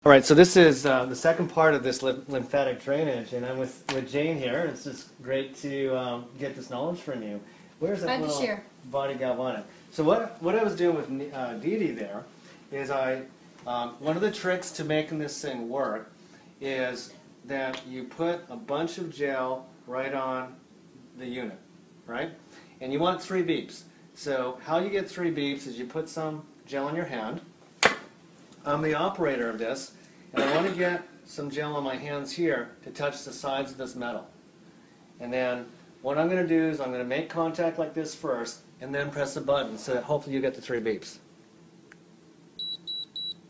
All right, so this is the second part of this lymphatic drainage, and I'm with Jane here. It's just great to get this knowledge from you. Where's that little body galvanic? So what I was doing with Dee Dee there is one of the tricks to making this thing work is that you put a bunch of gel right on the unit, right? And you want 3 beeps. So how you get 3 beeps is you put some gel in your hand. I'm the operator of this, and I want to get some gel on my hands here to touch the sides of this metal. And then what I'm going to do is I'm going to make contact like this first, and then press a button so that hopefully you get the 3 beeps.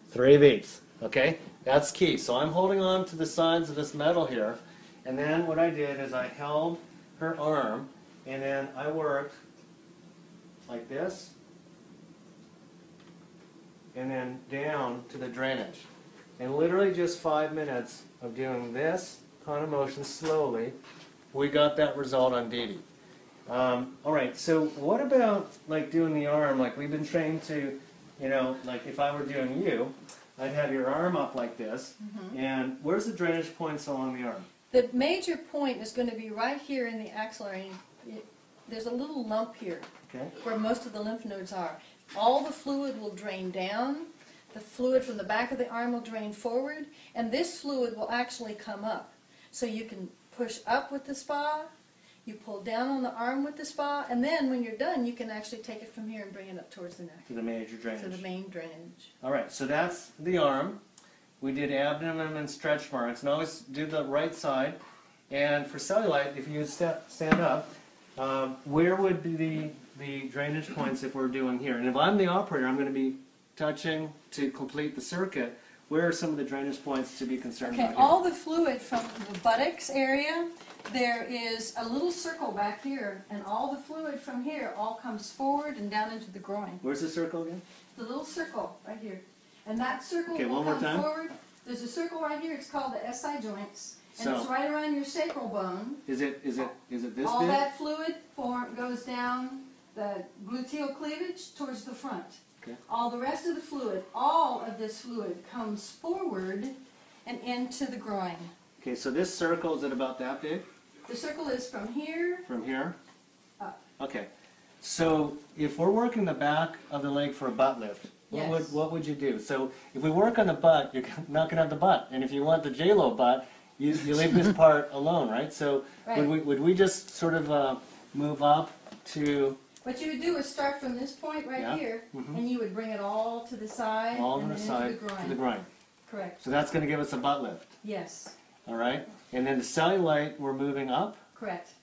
3 beeps, okay? That's key. So I'm holding on to the sides of this metal here, and then what I did is I held her arm, and then I worked like this, and then down to the drainage. And literally just 5 minutes of doing this kind of motion slowly, we got that result on Dee Dee. All right, so what about like doing the arm? Like we've been trained to, you know, like if I were doing you, I'd have your arm up like this. And where's the drainage points along the arm? The major point is going to be right here in the axillary. There's a little lump here where most of the lymph nodes are. All the fluid will drain down, the fluid from the back of the arm will drain forward, and this fluid will actually come up. So you can push up with the spa, you pull down on the arm with the spa, and then when you're done you can actually take it from here and bring it up towards the neck. To the major drainage. To the main drainage. Alright, so that's the arm. We did abdomen and stretch marks, and always do the right side. And for cellulite, if you stand up, where would be the drainage points if we're doing here? And if I'm the operator, I'm going to be touching to complete the circuit. Where are some of the drainage points to be concerned about? Okay, all the fluid from the buttocks area, there is a little circle back here, and all the fluid from here all comes forward and down into the groin. Where's the circle again? The little circle right here. And that circle will come forward. There's a circle right here, it's called the SI joints. And it's right around your sacral bone. Is it this big? All that fluid goes down the gluteal cleavage towards the front. Okay. All the rest of the fluid, all of this fluid comes forward and into the groin. Okay, so this circle, is it about that big? The circle is from here. From here? Up. Okay. So if we're working the back of the leg for a butt lift, what would you do? So if we work on the butt, you're not going to have the butt. And if you want the ageLOC butt, you leave this part alone, right? So would we just sort of move up to... What you would do is start from this point right here, and you would bring it all to the side, all and to the then side, into the groin. to the groin. Correct. So that's going to give us a butt lift. Yes. All right? And then the cellulite, we're moving up. Correct.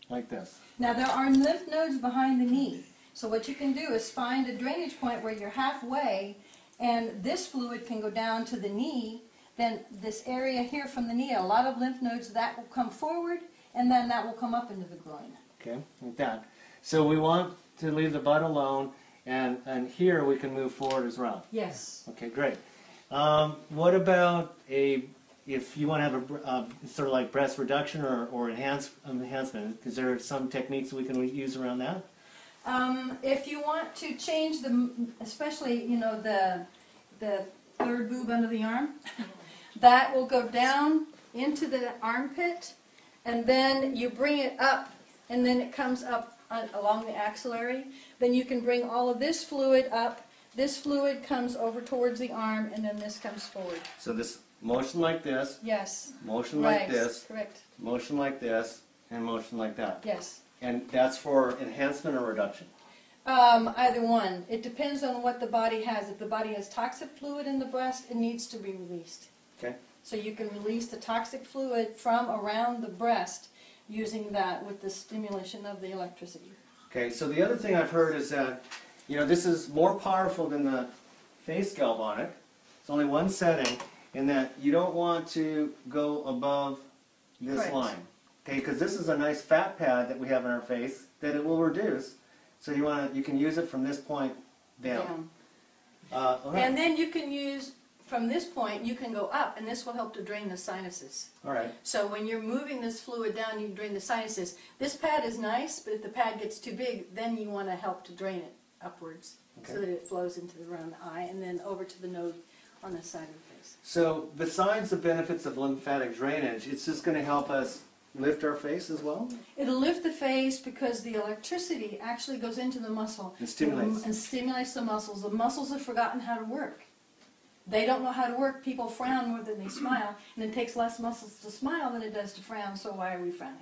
Like this. Now there are lymph nodes behind the knee. So what you can do is find a drainage point where you're halfway, and this fluid can go down to the knee. Then this area here from the knee, a lot of lymph nodes, that will come forward, and then that will come up into the groin. Okay, like that. So we want to leave the butt alone, and here we can move forward as well. Yes. Okay, great. What about if you want to have a sort of like breast reduction or enhancement? Is there some techniques we can use around that? If you want to change especially the third boob under the arm, that will go down into the armpit, and then you bring it up, and then it comes up along the axillary. Then you can bring all of this fluid up. This fluid comes over towards the arm, and then this comes forward. So this motion like this. Yes. Motion like this. Correct. Motion like this, and motion like that. Yes. And that's for enhancement or reduction? Either one. It depends on what the body has. If the body has toxic fluid in the breast, it needs to be released. Okay. So you can release the toxic fluid from around the breast using that with the stimulation of the electricity. Okay, so the other thing I've heard is that, this is more powerful than the face galvanic. It's only one setting, in that you don't want to go above this line. Okay, because this is a nice fat pad that we have in our face that it will reduce. So you can use it from this point down. And then you can use, from this point, you can go up, and this will help to drain the sinuses. All right. So when you're moving this fluid down, you can drain the sinuses. This pad is nice, but if the pad gets too big, then you want to help to drain it upwards so that it flows into around the eye and then over to the node on the side of the face. face. So besides the benefits of lymphatic drainage, it's just going to help us lift our face as well? It'll lift the face because the electricity actually goes into the muscle and stimulates the muscles. The muscles have forgotten how to work. They don't know how to work. People frown more than they smile, and it takes less muscles to smile than it does to frown, so why are we frowning?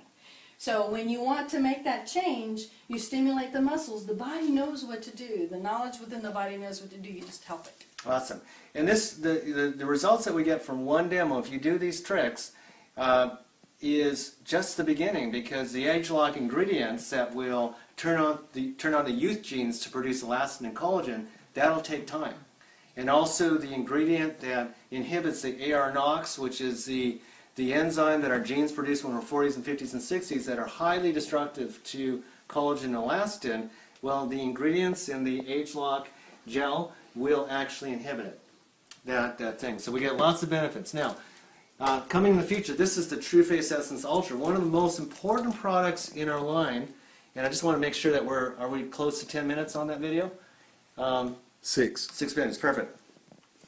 So when you want to make that change, you stimulate the muscles. The body knows what to do. The knowledge within the body knows what to do. You just help it. Awesome. And the results that we get from one demo, if you do these tricks, is just the beginning, because the ageLOC ingredients that will turn on the youth genes to produce elastin and collagen, that'll take time. And also the ingredient that inhibits the AR-NOx, which is the enzyme that our genes produce when we're 40s and 50s and 60s that are highly destructive to collagen and elastin, well, the ingredients in the ageLOC gel will actually inhibit it, that thing. So we get lots of benefits. Now, coming in the future, this is the True Face Essence Ultra, one of the most important products in our line. And I just want to make sure that are we close to 10 minutes on that video? 6 minutes, perfect.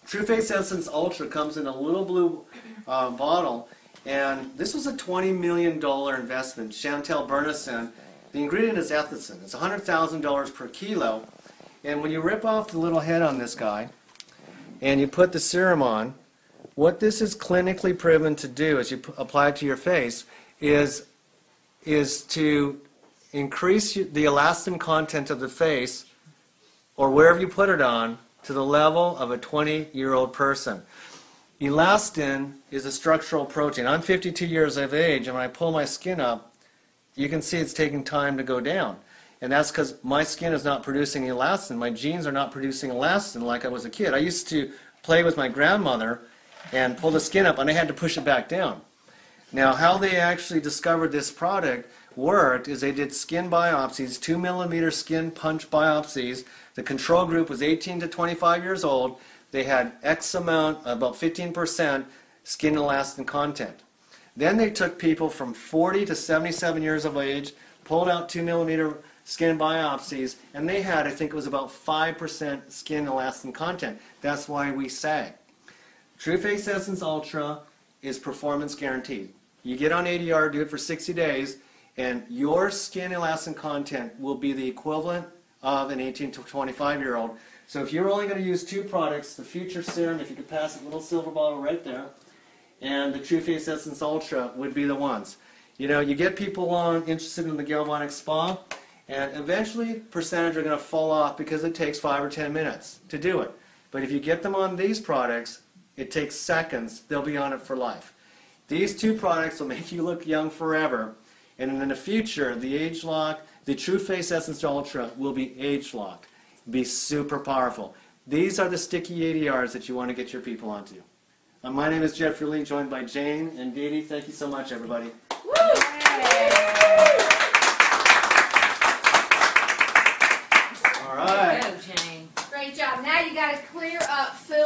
True Face Essence Ultra comes in a little blue bottle, and this was a $20 million investment. Chantel Bernison, the ingredient is ethicin. It's $100,000 per kilo, and when you rip off the little head on this guy, and you put the serum on, what this is clinically proven to do as you apply it to your face is to increase the elastin content of the face, or wherever you put it on, to the level of a 20-year-old person. Elastin is a structural protein. I'm 52 years of age, and when I pull my skin up, you can see it's taking time to go down. And that's because my skin is not producing elastin. My genes are not producing elastin like I was a kid. I used to play with my grandmother and pull the skin up, and I had to push it back down. Now, how they actually discovered this product worked is they did skin biopsies, 2mm skin punch biopsies. The control group was 18 to 25 years old. They had X amount, about 15% skin elastin content. Then they took people from 40 to 77 years of age, pulled out 2mm skin biopsies, and they had, I think it was about 5% skin elastin content. That's why we sag. True Face Essence Ultra is performance guaranteed. You get on ADR, do it for 60 days, and your skin elastin content will be the equivalent of an 18 to 25-year-old. So if you're only going to use 2 products, the Future Serum, if you could pass a little silver bottle right there, and the True Face Essence Ultra would be the ones. You know, you get people interested in the Galvanic Spa, and eventually percentage are going to fall off because it takes 5 or 10 minutes to do it. But if you get them on these products, it takes seconds. They'll be on it for life. These 2 products will make you look young forever. And in the future, the ageLOC, the True Face Essence Ultra will be ageLOC. Be super powerful. These are the sticky ADRs that you want to get your people onto. My name is Jeffrey Lee, joined by Jane and Dee Dee. Thank you so much, everybody. Woo! All right. Go, Jane. Great job. Now you got to clear up, fill